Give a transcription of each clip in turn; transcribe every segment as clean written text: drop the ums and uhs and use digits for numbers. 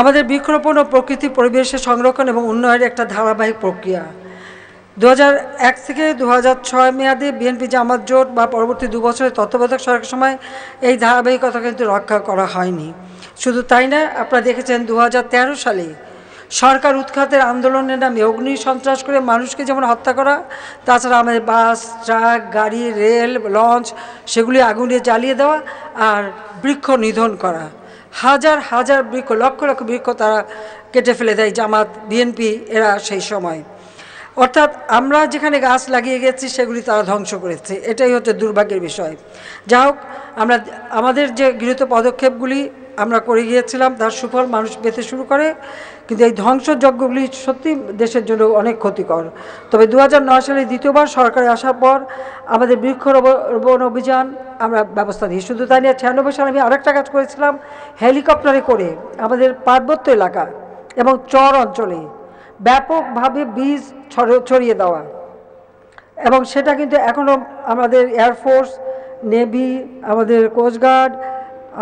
আমাদের বৃক্ষরোপণ ও প্রকৃতি পরিবেশের সংরক্ষণ এবং উন্নয়নের একটা ধারাবাহিক প্রক্রিয়া। 2001 থেকে 2006 মেয়াদে বিএনপি জামাত জোট বা পরবর্তী 2 বছরের তত্ত্বাবধায়ক সরকারের সময় এই ধারাবাহিকতা কিন্তু রক্ষা করা হয়নি। শুধু তাই না, আপনারা দেখেছেন 2013 সালে সরকার উৎখাতের আন্দোলনের নামে অগ্নি সন্ত্রাস করে মানুষকে যেমন হত্যা করা, তাছাড়া আমাদের বাস, ট্রাক, গাড়ি, রেল, লঞ্চ সেগুলি আগুনে জ্বালিয়ে দেওয়া আর বৃক্ষ নিধন করা। হাজার হাজার বৃক্ষ, লক্ষ লক্ষ বৃক্ষ তারা কেটে ফেলে দেয় জামাত, বিএনপি এরা সেই সময়। অর্থাৎ আমরা যেখানে গাছ লাগিয়ে গেছি সেগুলি তারা ধ্বংস করেছে। এটাই হচ্ছে দুর্ভাগ্যের বিষয়। যা হোক, আমাদের যে গৃহীত পদক্ষেপগুলি আমরা করে গিয়েছিলাম তার সুফল মানুষ পেতে শুরু করে, কিন্তু এই ধ্বংসযজ্ঞগুলি সত্যি দেশের জন্য অনেক ক্ষতিকর। তবে 2009 সালে দ্বিতীয়বার সরকারে আসার পর আমাদের বৃক্ষরোপণ অভিযান আমরা ব্যবস্থা দিই। শুধু তাই নিয়ে 96 সালে আমি আরেকটা কাজ করেছিলাম, হেলিকপ্টারে করে আমাদের পার্বত্য এলাকা এবং চর অঞ্চলে ব্যাপকভাবে বীজ ছড়িয়ে দেওয়া, এবং সেটা কিন্তু এখনও আমাদের এয়ারফোর্স, নেভি, আমাদের কোস্টগার্ড,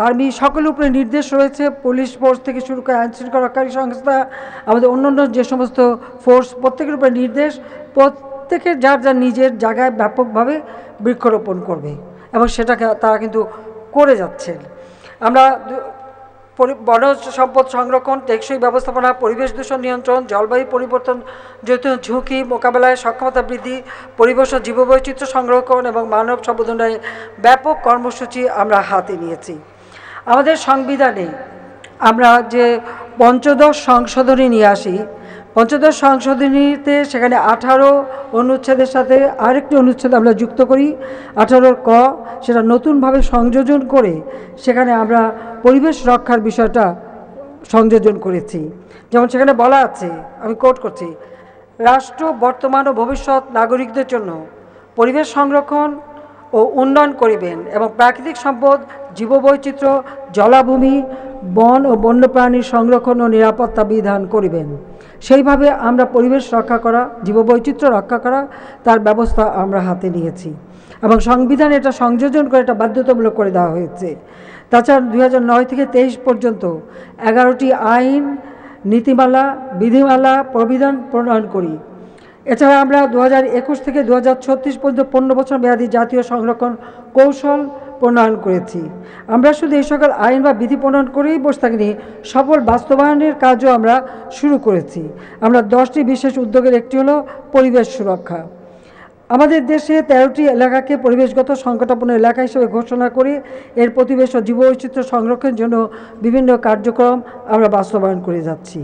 আর্মি সকলের উপরে নির্দেশ রয়েছে। পুলিশ ফোর্স থেকে শুরু করে আইনশৃঙ্খলা রক্ষাকারী সংস্থা, আমাদের অন্যান্য যে সমস্ত ফোর্স, প্রত্যেকের উপরে নির্দেশ, প্রত্যেকের যার যার নিজের জায়গায় ব্যাপকভাবে বৃক্ষরোপণ করবে, এবং সেটাকে তারা কিন্তু করে যাচ্ছেন। আমরা বনজ সম্পদ সংরক্ষণ, টেকসই ব্যবস্থাপনা, পরিবেশ দূষণ নিয়ন্ত্রণ, জলবায়ু পরিবর্তন জনিত ঝুঁকি মোকাবেলায় সক্ষমতা বৃদ্ধি, পরিবেশ ও জীববৈচিত্র্য সংরক্ষণ এবং মানব সম্পদ উন্নয়নে ব্যাপক কর্মসূচি আমরা হাতে নিয়েছি। আমাদের সংবিধানে আমরা যে পঞ্চদশ সংশোধনী নিয়ে আসি, পঞ্চদশ সংশোধনীতে সেখানে 18 অনুচ্ছেদের সাথে আরেকটি অনুচ্ছেদ আমরা যুক্ত করি, 18 ক, সেটা নতুনভাবে সংযোজন করে সেখানে আমরা পরিবেশ রক্ষার বিষয়টা সংযোজন করেছি। যেমন সেখানে বলা আছে, আমি কোট করছি, রাষ্ট্র বর্তমান ও ভবিষ্যৎ নাগরিকদের জন্য পরিবেশ সংরক্ষণ ও উন্নয়ন করিবেন এবং প্রাকৃতিক সম্পদ, জীববৈচিত্র্য, জলাভূমি, বন ও বন্যপ্রাণীর সংরক্ষণ ও নিরাপত্তা বিধান করিবেন। সেইভাবে আমরা পরিবেশ রক্ষা করা, জীববৈচিত্র্য রক্ষা করা, তার ব্যবস্থা আমরা হাতে নিয়েছি এবং সংবিধানে এটা সংযোজন করে এটা বাধ্যতামূলক করে দেওয়া হয়েছে। তাছাড়া 2009 থেকে 23 পর্যন্ত 11টি আইন, নীতিমালা, বিধিমালা, প্রবিধান প্রণয়ন করি। এছাড়া আমরা 2021 থেকে 2036 পর্যন্ত 15 বছর মেয়াদী জাতীয় সংরক্ষণ কৌশল প্রণয়ন করেছি। আমরা শুধু এই সকল আইন বা বিধি প্রণয়ন করেই বসে থাকিনি, সফল বাস্তবায়নের কাজও আমরা শুরু করেছি। আমরা 10টি বিশেষ উদ্যোগের একটি হলো পরিবেশ সুরক্ষা। আমাদের দেশে 13টি এলাকাকে পরিবেশগত সংকটাপন্ন এলাকা হিসেবে ঘোষণা করে এর পরিবেশ ও জীববৈচিত্র্য সংরক্ষণের জন্য বিভিন্ন কার্যক্রম আমরা বাস্তবায়ন করে যাচ্ছি।